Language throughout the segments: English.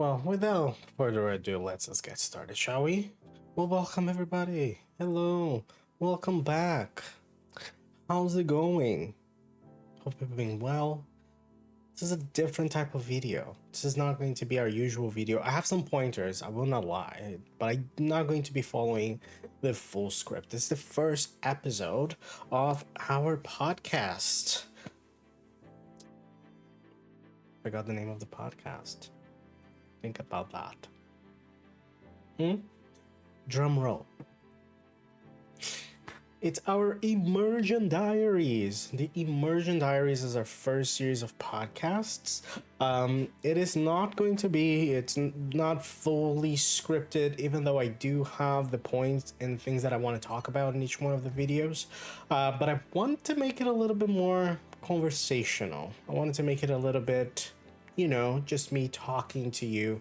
Well, without further ado, let's just get started, shall we? Well, welcome everybody. Hello. Welcome back. How's it going? Hope you're doing well. This is a different type of video. This is not going to be our usual video. I have some pointers, I will not lie, but I'm not going to be following the full script. This is the first episode of our podcast. Forgot the name of the podcast. Think about that. Drum roll. It's our Immersion Diaries. The Immersion Diaries is our first series of podcasts. It's not fully scripted, even though I do have the points and things that I want to talk about in each one of the videos. But I want to make it a little bit more conversational. I wanted to make it a little bit, just me talking to you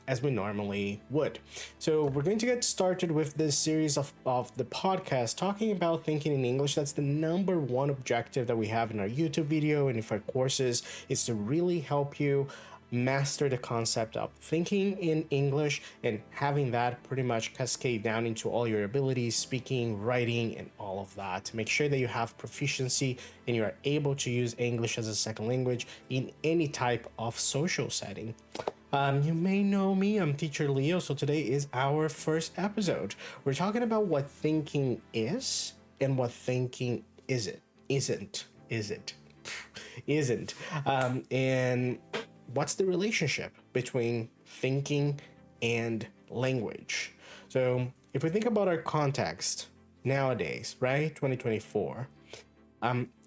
as we normally would. So we're going to get started with this series of the podcast talking about thinking in English. That's the number one objective that we have in our YouTube video and in our courses, is to really help you master the concept of thinking in English and having that pretty much cascade down into all your abilities, speaking, writing, and all of that, to make sure that you have proficiency and you are able to use English as a second language in any type of social setting. You may know me, I'm Teacher Leo, so today is our first episode. We're talking about what thinking is and what thinking isn't, and what's the relationship between thinking and language. So if we think about our context nowadays, right, 2024,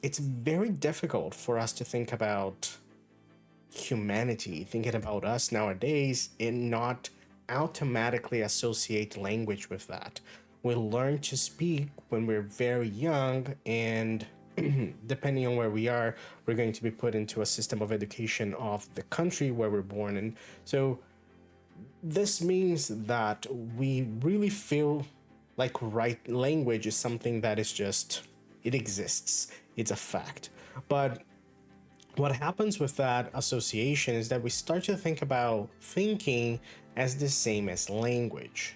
it's very difficult for us to think about humanity, thinking about us nowadays, and not automatically associate language with that. We learn to speak when we're very young, and depending on where we are, we're going to be put into a system of education of the country where we're born in. So this means that we really feel like right language is something that is just, it exists, it's a fact. But what happens with that association is that we start to think about thinking as the same as language.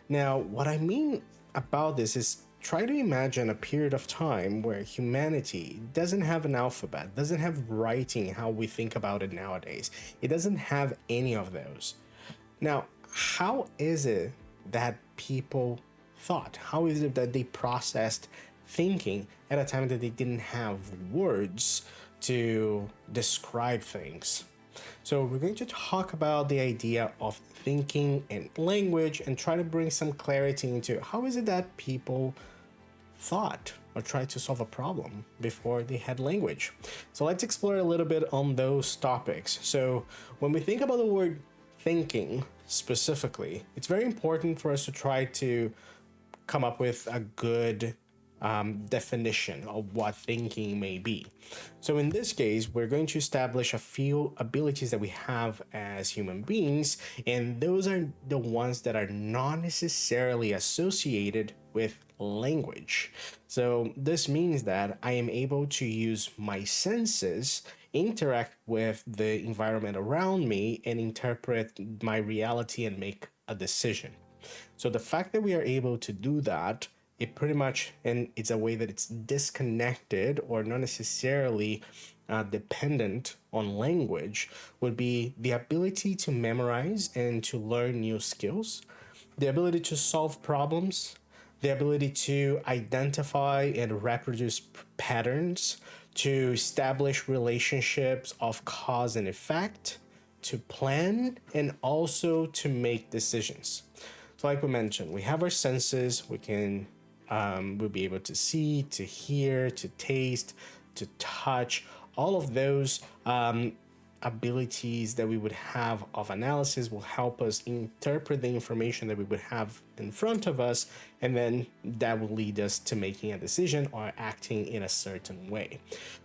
Now, what I mean about this is, try to imagine a period of time where humanity doesn't have an alphabet, doesn't have writing how we think about it nowadays. It doesn't have any of those. Now, how is it that people thought? How is it that they processed thinking at a time that they didn't have words to describe things? So we're going to talk about the idea of thinking and language and try to bring some clarity into how is it that people thought or tried to solve a problem before they had language. So let's explore a little bit on those topics. So when we think about the word thinking specifically, it's very important for us to try to come up with a good definition of what thinking may be. So in this case, we're going to establish a few abilities that we have as human beings, and those are the ones that are not necessarily associated with language. So this means that I am able to use my senses, interact with the environment around me, and interpret my reality and make a decision. So the fact that we are able to do that, it pretty much, and it's a way that it's disconnected or not necessarily dependent on language, would be the ability to memorize and to learn new skills, the ability to solve problems, the ability to identify and reproduce patterns, to establish relationships of cause and effect, to plan, and also to make decisions. So like we mentioned, we have our senses. We'll be able to see, to hear, to taste, to touch, all of those abilities that we would have of analysis will help us interpret the information that we would have in front of us, and then that will lead us to making a decision or acting in a certain way.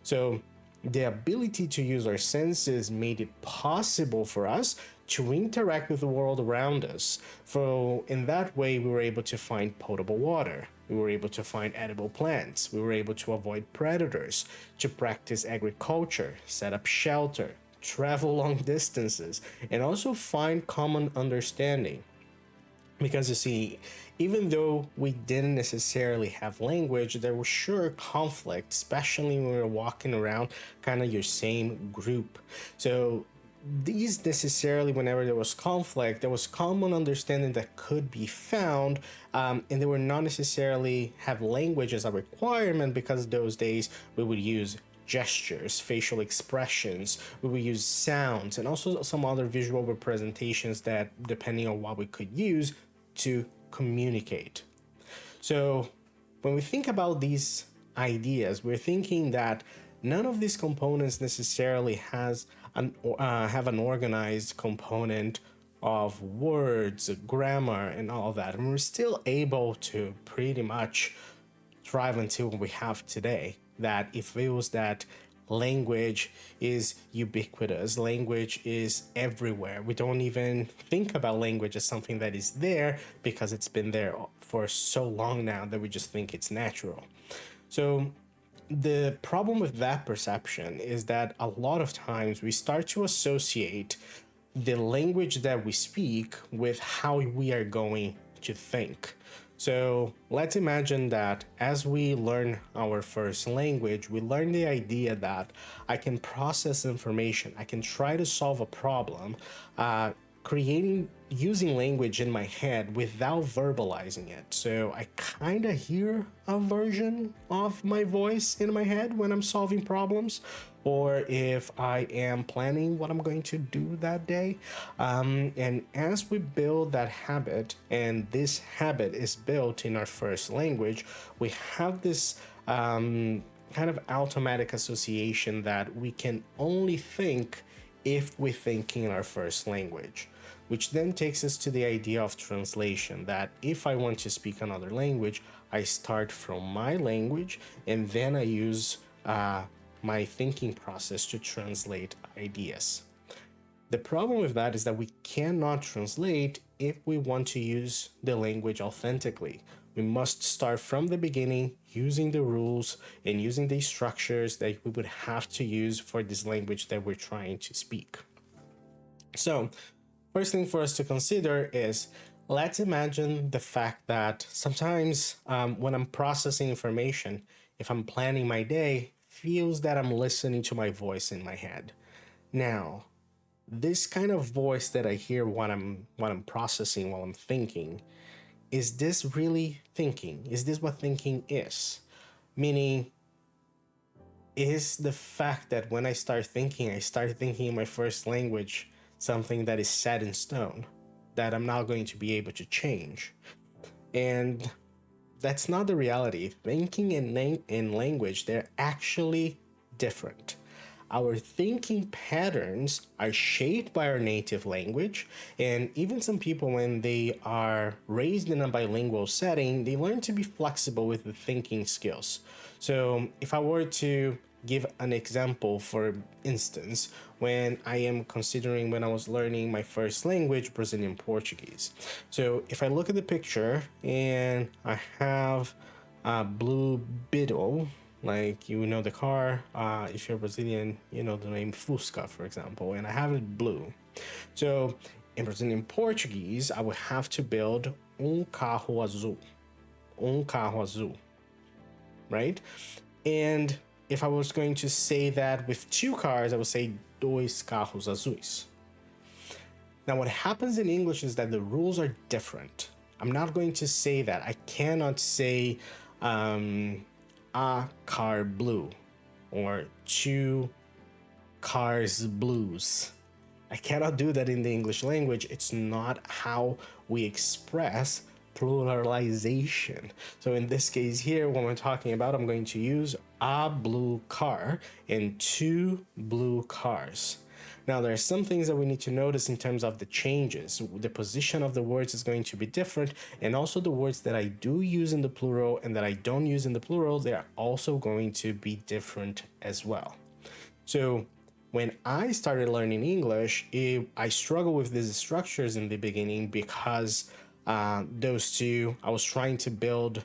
So the ability to use our senses made it possible for us to interact with the world around us. So in that way, we were able to find potable water. We were able to find edible plants. We were able to avoid predators, to practice agriculture, set up shelter, travel long distances, and also find common understanding. Because you see, even though we didn't necessarily have language, there was sure conflict, especially when we were walking around kind of your same group. So these necessarily, whenever there was conflict, there was common understanding that could be found, and they were not necessarily have language as a requirement, because those days we would use gestures, facial expressions, we would use sounds, and also some other visual representations that, depending on what we could use to communicate. So when we think about these ideas, we're thinking that none of these components necessarily have an organized component of words, grammar, and all of that. And we're still able to pretty much thrive until we have today. That it feels that language is ubiquitous, language is everywhere. We don't even think about language as something that is there because it's been there for so long now that we just think it's natural. So the problem with that perception is that a lot of times we start to associate the language that we speak with how we are going to think. So let's imagine that as we learn our first language, we learn the idea that I can process information, I can try to solve a problem, using language in my head without verbalizing it. So I kind of hear a version of my voice in my head when I'm solving problems, or if I am planning what I'm going to do that day. And as we build that habit, and this habit is built in our first language, we have this kind of automatic association that we can only think if we think in our first language, which then takes us to the idea of translation, that if I want to speak another language, I start from my language and then I use my thinking process to translate ideas. The problem with that is that we cannot translate if we want to use the language authentically. We must start from the beginning using the rules and using the structures that we would have to use for this language that we're trying to speak. So, first thing for us to consider is, let's imagine the fact that sometimes when I'm processing information, if I'm planning my day, feels that I'm listening to my voice in my head. Now, this kind of voice that I hear when I'm processing, while I'm thinking, is this really thinking? Is this what thinking is? Meaning, is the fact that when I start thinking in my first language something that is set in stone, that I'm not going to be able to change? And that's not the reality. Thinking and language, they're actually different. Our thinking patterns are shaped by our native language, and even some people, when they are raised in a bilingual setting, they learn to be flexible with the thinking skills. So if I were to give an example, for instance, when I was learning my first language, Brazilian Portuguese. So if I look at the picture and I have a blue Beetle, like, you know, the car, if you're Brazilian, you know the name Fusca, for example, and I have it blue. So in Brazilian Portuguese, I would have to build carro azul. Carro azul, right? And if I was going to say that with two cars, I would say dois carros azuis. Now, what happens in English is that the rules are different. I'm not going to say that. I cannot say a car blue or two cars blues. I cannot do that in the English language. It's not how we express pluralization. So in this case here, when we're talking about, I'm going to use a blue car and two blue cars. Now, there are some things that we need to notice in terms of the changes. The position of the words is going to be different, and also the words that I do use in the plural and that I don't use in the plural, they are also going to be different as well. So when I started learning English, I struggled with these structures in the beginning because those two, I was trying to build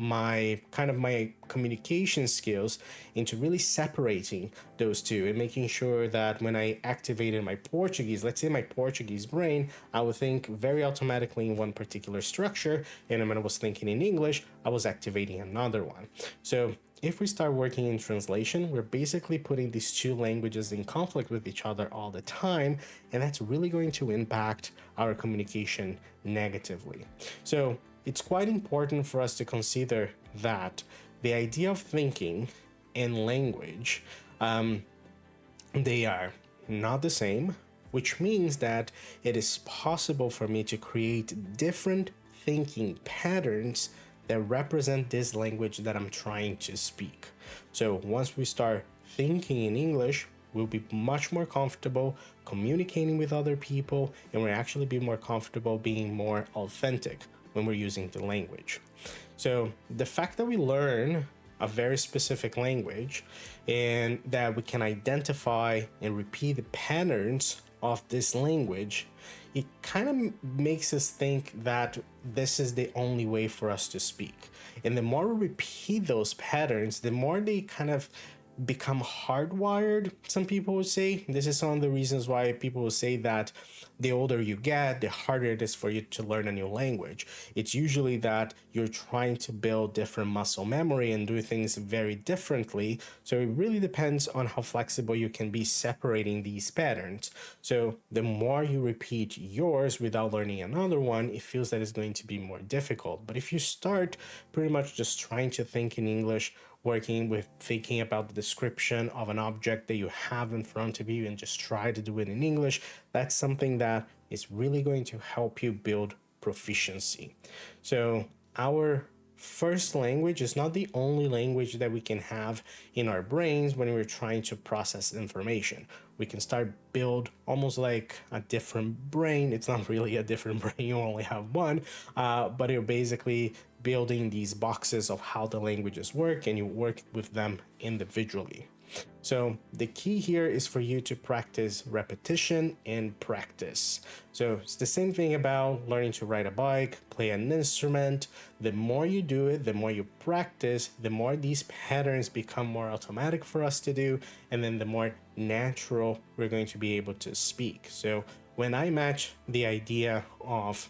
my communication skills into really separating those two and making sure that when I activated my Portuguese, let's say my Portuguese brain, I would think very automatically in one particular structure, and when I was thinking in English, I was activating another one. So if we start working in translation, we're basically putting these two languages in conflict with each other all the time, and that's really going to impact our communication negatively. So it's quite important for us to consider that the idea of thinking and language, they are not the same, which means that it is possible for me to create different thinking patterns that represent this language that I'm trying to speak. So once we start thinking in English, we'll be much more comfortable communicating with other people, and we'll actually be more comfortable being more authentic when we're using the language. So the fact that we learn a very specific language and that we can identify and repeat the patterns of this language, it kind of makes us think that this is the only way for us to speak. And the more we repeat those patterns, the more they kind of become hardwired, some people would say. This is one of the reasons why people will say that the older you get, the harder it is for you to learn a new language. It's usually that you're trying to build different muscle memory and do things very differently. So it really depends on how flexible you can be separating these patterns. So the more you repeat yours without learning another one, it feels that it's going to be more difficult. But if you start pretty much just trying to think in English, working with thinking about the description of an object that you have in front of you and just try to do it in English, that's something that is really going to help you build proficiency. So our first language is not the only language that we can have in our brains when we're trying to process information. We can start build almost like a different brain. It's not really a different brain, you only have one, but you're basically building these boxes of how the languages work, and you work with them individually. So the key here is for you to practice repetition and practice. So it's the same thing about learning to ride a bike, play an instrument. The more you do it, the more you practice, the more these patterns become more automatic for us to do, and then the more natural we're going to be able to speak. So when I match the idea of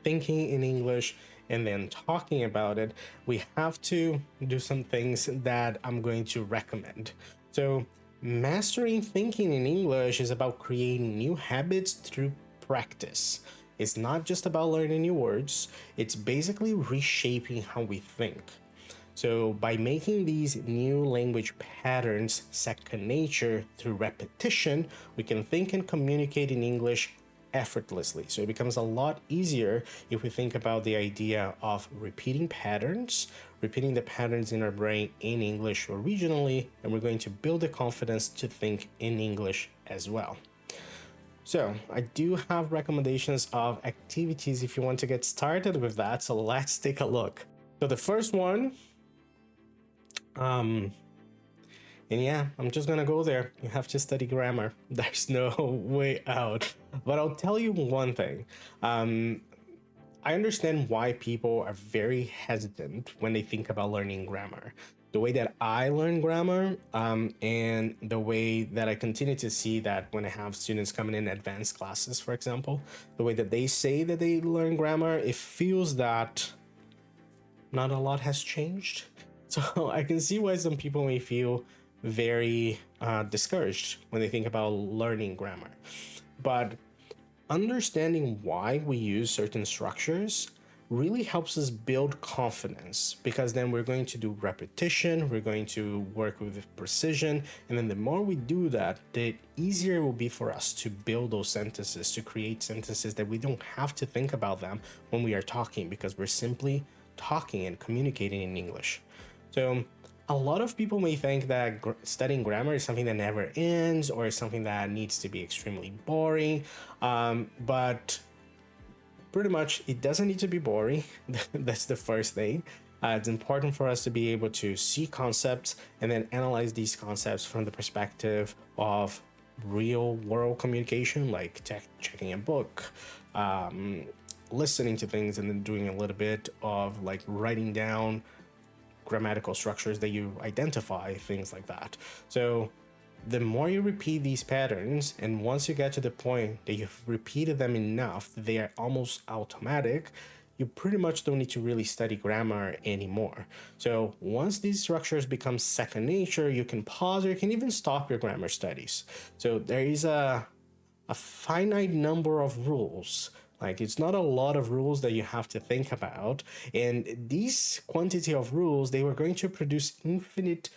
thinking in English and then talking about it, we have to do some things that I'm going to recommend. So mastering thinking in English is about creating new habits through practice. It's not just about learning new words, it's basically reshaping how we think. So by making these new language patterns second nature through repetition, we can think and communicate in English effortlessly. So it becomes a lot easier if we think about the idea of repeating the patterns in our brain in English originally, and we're going to build the confidence to think in English as well. So I do have recommendations of activities if you want to get started with that. So let's take a look. So the first one, and yeah, I'm just gonna go there. You have to study grammar. There's no way out. But I'll tell you one thing. I understand why people are very hesitant when they think about learning grammar. The way that I learn grammar, and the way that I continue to see that when I have students coming in advanced classes, for example, the way that they say that they learn grammar, it feels that not a lot has changed. So I can see why some people may feel very discouraged when they think about learning grammar. But understanding why we use certain structures really helps us build confidence, because then we're going to do repetition, we're going to work with precision, and then the more we do that, the easier it will be for us to build those sentences, to create sentences that we don't have to think about them when we are talking, because we're simply talking and communicating in English. So a lot of people may think that studying grammar is something that never ends, or is something that needs to be extremely boring, but pretty much it doesn't need to be boring. That's the first thing. It's important for us to be able to see concepts and then analyze these concepts from the perspective of real world communication, like checking a book, listening to things and then doing a little bit of like writing down grammatical structures that you identify, things like that. So the more you repeat these patterns, and once you get to the point that you've repeated them enough, they are almost automatic, you pretty much don't need to really study grammar anymore. So once these structures become second nature, you can pause or you can even stop your grammar studies. So there is a finite number of rules. Like, it's not a lot of rules that you have to think about. And these quantity of rules, they were going to produce infinite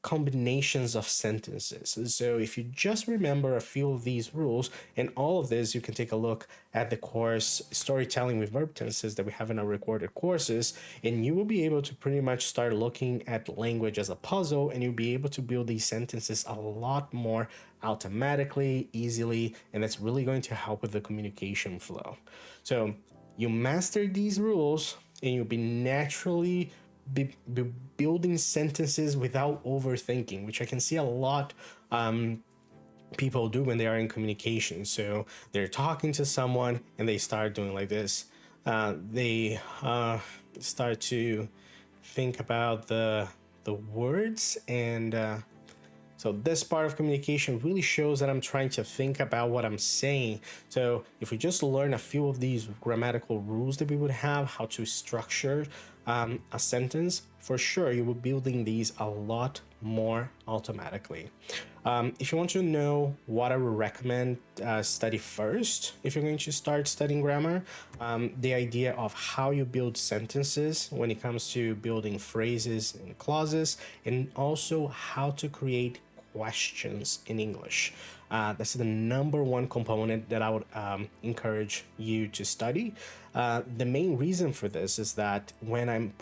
combinations of sentences. So if you just remember a few of these rules and all of this, you can take a look at the course Storytelling with Verb Tenses that we have in our recorded courses, and you will be able to pretty much start looking at language as a puzzle, and you'll be able to build these sentences a lot more automatically, easily, and that's really going to help with the communication flow. So you master these rules and you'll be naturally be building sentences without overthinking, which I can see a lot people do when they are in communication. So they're talking to someone and they start doing like this. They start to think about the words, and so this part of communication really shows that I'm trying to think about what I'm saying. So if we just learn a few of these grammatical rules that we would have, how to structure a sentence, for sure you will be building these a lot more automatically. If you want to know what I would recommend study first, if you're going to start studying grammar, the idea of how you build sentences when it comes to building phrases and clauses, and also how to create questions in English. That's the number one component that I would encourage you to study. The main reason for this is that when I'm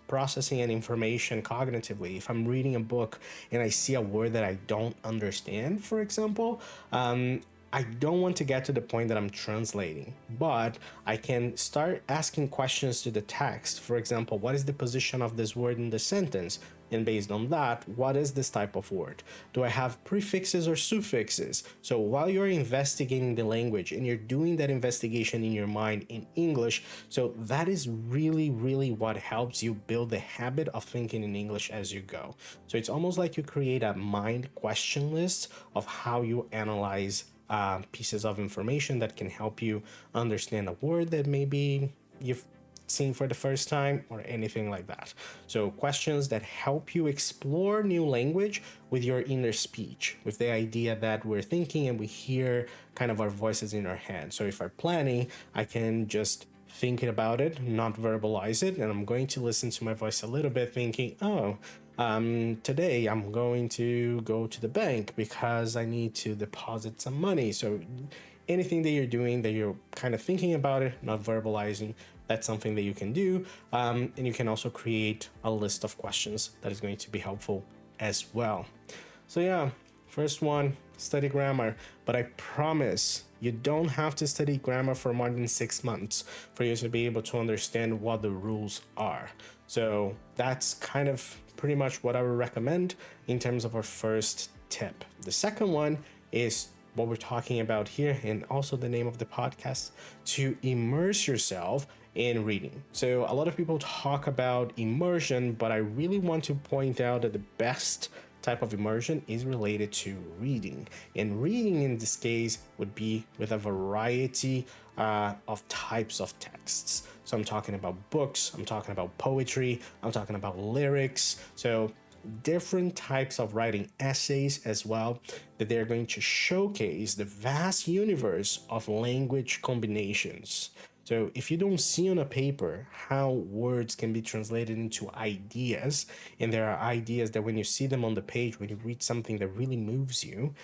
processing an information cognitively, if I'm reading a book and I see a word that I don't understand, for example, I don't want to get to the point that I'm translating, but I can start asking questions to the text. For example, what is the position of this word in the sentence? And based on that, what is this type of word? Do I have prefixes or suffixes? So while you're investigating the language and you're doing that investigation in your mind in English, so that is really, really what helps you build the habit of thinking in English as you go. So it's almost like you create a mind question list of how you analyze pieces of information that can help you understand a word that maybe you've seen for the first time or anything like that. So questions that help you explore new language with your inner speech, with the idea that we're thinking and we hear kind of our voices in our head. So if I'm planning, I can just think about it, not verbalize it, and I'm going to listen to my voice a little bit thinking, today I'm going to go to the bank because I need to deposit some money. So anything that you're doing that you're kind of thinking about it, not verbalizing, that's something that you can do. And you can also create a list of questions that is going to be helpful as well. So yeah, first one, study grammar. But I promise you don't have to study grammar for more than 6 months for you to be able to understand what the rules are. So that's kind of pretty much what I would recommend in terms of our first tip. The second one is what we're talking about here, and also the name of the podcast, to immerse yourself in reading. So a lot of people talk about immersion, but I really want to point out that the best type of immersion is related to reading. And reading in this case would be with a variety of types of texts. So I'm talking about books, I'm talking about poetry, I'm talking about lyrics. So different types of writing, essays as well, that they're going to showcase the vast universe of language combinations. So if you don't see on a paper how words can be translated into ideas, and there are ideas that when you see them on the page, when you read something that really moves you,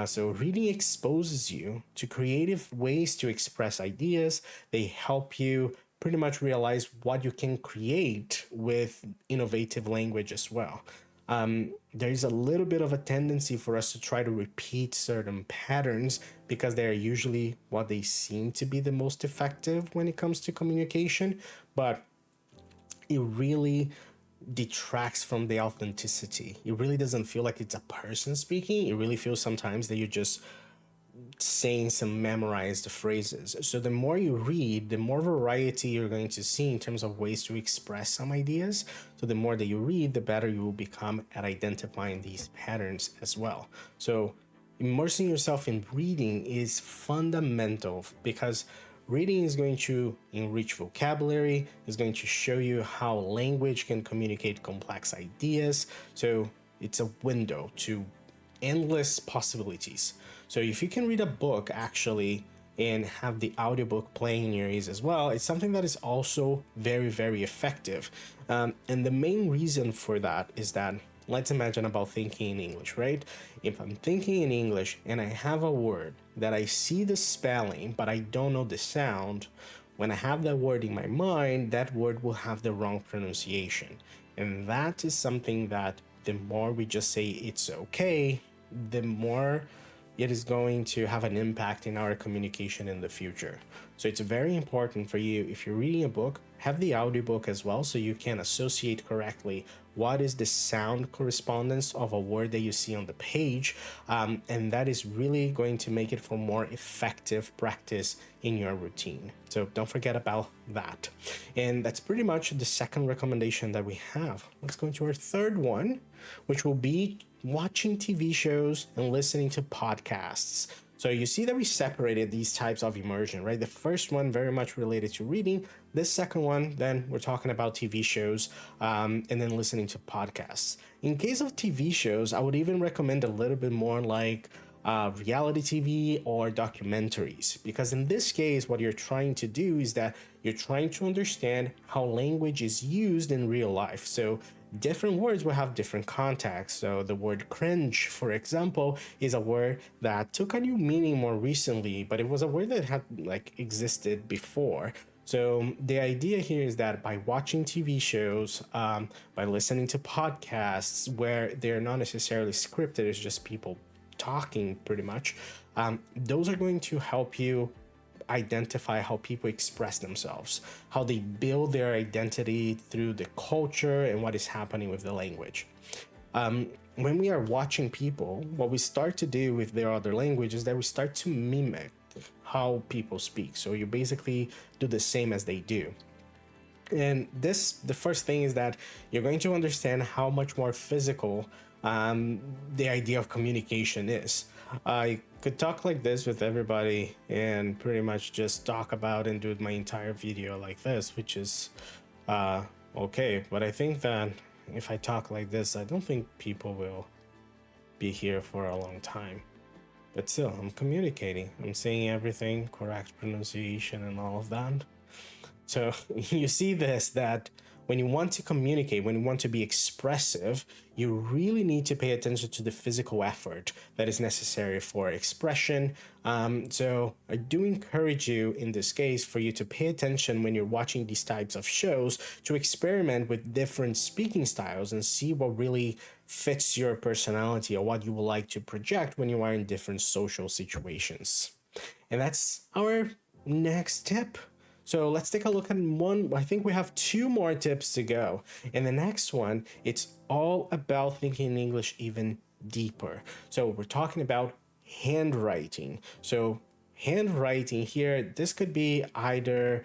so reading exposes you to creative ways to express ideas. They help you pretty much realize what you can create with innovative language as well. There is a little bit of a tendency for us to try to repeat certain patterns because they are usually what they seem to be the most effective when it comes to communication, but it really detracts from the authenticity. It really doesn't feel like it's a person speaking. It really feels sometimes that you're just saying some memorized phrases. So the more you read, the more variety you're going to see in terms of ways to express some ideas. So the more that you read, the better you will become at identifying these patterns as well. So immersing yourself in reading is fundamental because reading is going to enrich vocabulary, is going to show you how language can communicate complex ideas. So it's a window to endless possibilities. So if you can read a book actually and have the audiobook playing in your ears as well, it's something that is also very, very effective. And the main reason for that is that let's imagine about thinking in English, right? If I'm thinking in English and I have a word that I see the spelling, but I don't know the sound, when I have that word in my mind, that word will have the wrong pronunciation. And that is something that the more we just say it's okay, the more it is going to have an impact in our communication in the future. So it's very important for you, if you're reading a book, have the audiobook as well so you can associate correctly what is the sound correspondence of a word that you see on the page. And that is really going to make it for more effective practice in your routine. So don't forget about that. And that's pretty much the second recommendation that we have. Let's go into our third one, which will be watching TV shows and listening to podcasts. So you see that we separated these types of immersion, right? The first one very much related to reading. This second one, then we're talking about TV shows and then listening to podcasts. In case of TV shows, I would even recommend a little bit more like reality TV or documentaries, because in this case, what you're trying to do is that you're trying to understand how language is used in real life. So different words will have different contexts. So the word cringe, for example, is a word that took a new meaning more recently, but it was a word that had like existed before. So the idea here is that by watching TV shows, by listening to podcasts where they're not necessarily scripted, it's just people talking pretty much, those are going to help you identify how people express themselves, how they build their identity through the culture and what is happening with the language. When we are watching people, what we start to do with their other language is that we start to mimic how people speak. So you basically do the same as they do. And the first thing is that you're going to understand how much more physical the idea of communication is. I could talk like this with everybody and pretty much just talk about and do my entire video like this, which is okay. But I think that if I talk like this, I don't think people will be here for a long time. But still, I'm communicating. I'm saying everything, correct pronunciation and all of that. So you see this, that when you want to communicate, when you want to be expressive, you really need to pay attention to the physical effort that is necessary for expression. So I do encourage you in this case for you to pay attention when you're watching these types of shows, to experiment with different speaking styles and see what really fits your personality or what you would like to project when you are in different social situations. And that's our next tip. So let's take a look at one. I think we have two more tips to go. And the next one, it's all about thinking in English even deeper. So we're talking about handwriting. So handwriting here, this could be either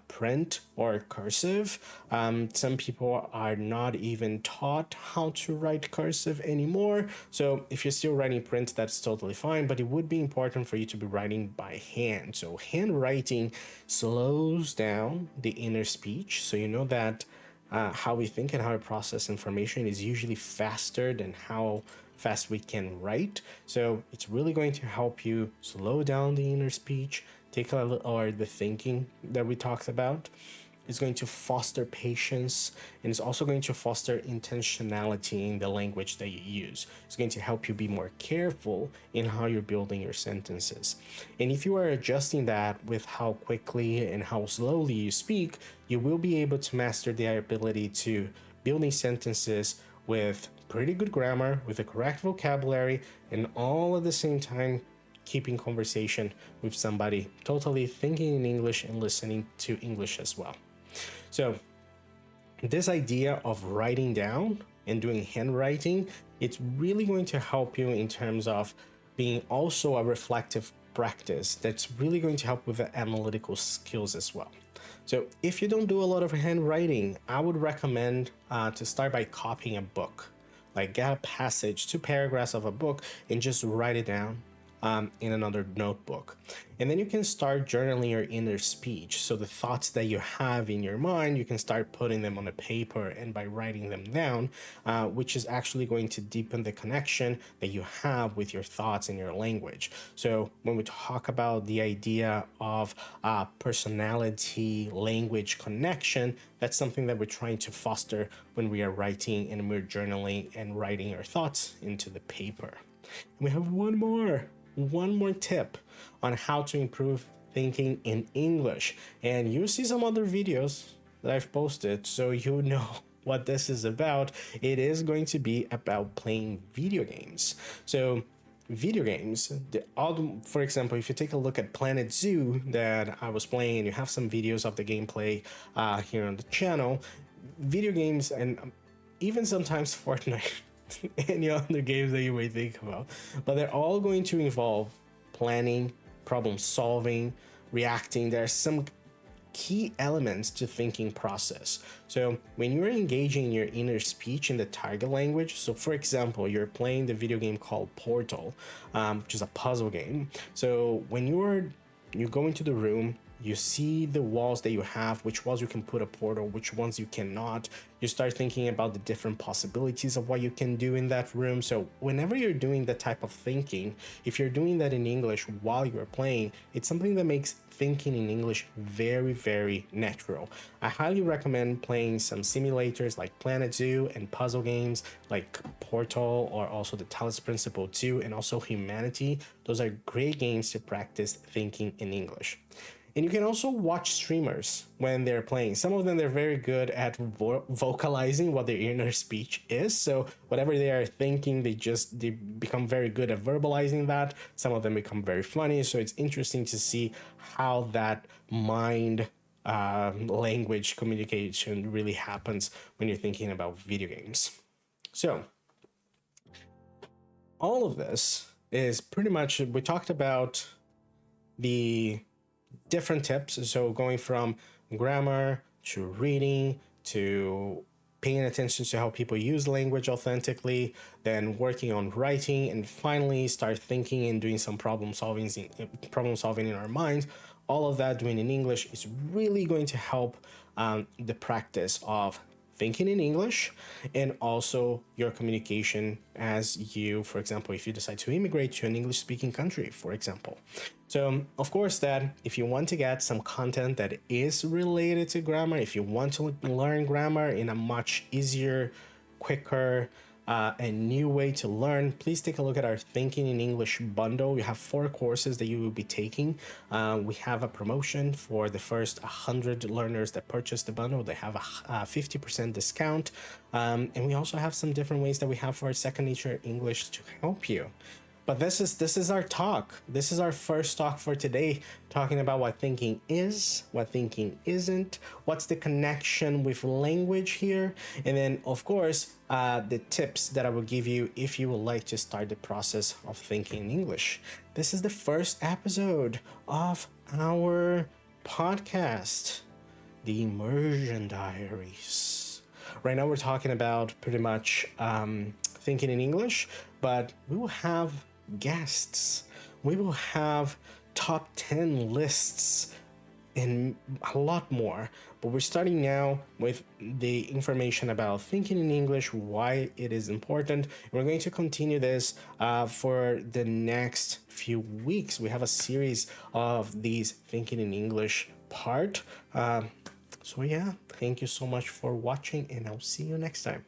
print or cursive. Some people are not even taught how to write cursive anymore. So if you're still writing print, that's totally fine, but it would be important for you to be writing by hand. So handwriting slows down the inner speech. So you know that how we think and how we process information is usually faster than how fast we can write. So it's really going to help you slow down the inner speech, take a little, or the thinking that we talked about. It's going to foster patience, and it's also going to foster intentionality in the language that you use. It's going to help you be more careful in how you're building your sentences. And if you are adjusting that with how quickly and how slowly you speak, you will be able to master the ability to building sentences with pretty good grammar, with the correct vocabulary, and all at the same time keeping conversation with somebody, totally thinking in English and listening to English as well. So this idea of writing down and doing handwriting, it's really going to help you in terms of being also a reflective practice that's really going to help with the analytical skills as well. So if you don't do a lot of handwriting, I would recommend to start by copying a book. Like get a passage, 2 paragraphs of a book, and just write it down in another notebook. And then you can start journaling your inner speech. So the thoughts that you have in your mind, you can start putting them on a paper and by writing them down, which is actually going to deepen the connection that you have with your thoughts and your language. So when we talk about the idea of personality language connection, that's something that we're trying to foster when we are writing and we're journaling and writing our thoughts into the paper. We have one more tip on how to improve thinking in English. And you see some other videos that I've posted, so you know what this is about. It is going to be about playing video games. So video games, for example, if you take a look at Planet Zoo that I was playing, and you have some videos of the gameplay here on the channel, video games and even sometimes Fortnite, any other games that you may think about, but they're all going to involve planning, problem solving, reacting. There are some key elements to thinking process. So when you're engaging your inner speech in the target language, so for example, you're playing the video game called Portal, which is a puzzle game. So when you go into the room, you see the walls that you have, which walls you can put a portal, which ones you cannot. You start thinking about the different possibilities of what you can do in that room. So whenever you're doing that type of thinking, if you're doing that in English while you're playing, it's something that makes thinking in English very, very natural. I highly recommend playing some simulators like Planet Zoo and puzzle games like Portal, or also the Talos Principle 2, and also Humanity. Those are great games to practice thinking in English. And you can also watch streamers when they're playing. Some of them, they're very good at vocalizing what their inner speech is. So whatever they are thinking, they become very good at verbalizing that. Some of them become very funny. So it's interesting to see how that mind language communication really happens when you're thinking about video games. So all of this is pretty much, we talked about the different tips. So going from grammar to reading to paying attention to how people use language authentically, then working on writing, and finally start thinking and doing some problem solving in our minds. All of that doing in English is really going to help the practice of thinking in English, and also your communication as you, for example, if you decide to immigrate to an English-speaking country, for example. So, of course, that if you want to get some content that is related to grammar, if you want to learn grammar in a much easier, quicker, and new way to learn, please take a look at our Thinking in English bundle. We have 4 courses that you will be taking. We have a promotion for the first 100 learners that purchase the bundle. They have a 50% discount. And we also have some different ways that we have for our Second Nature English to help you. But this is our talk. This is our first talk for today, talking about what thinking is, what thinking isn't, what's the connection with language here, and then, of course, the tips that I will give you if you would like to start the process of thinking in English. This is the first episode of our podcast, the Immersion Diaries. Right now we're talking about pretty much thinking in English, but we will have guests. We will have top 10 lists and a lot more. But we're starting now with the information about thinking in English, why it is important. And we're going to continue this for the next few weeks. We have a series of these thinking in English part. So yeah, thank you so much for watching, and I'll see you next time.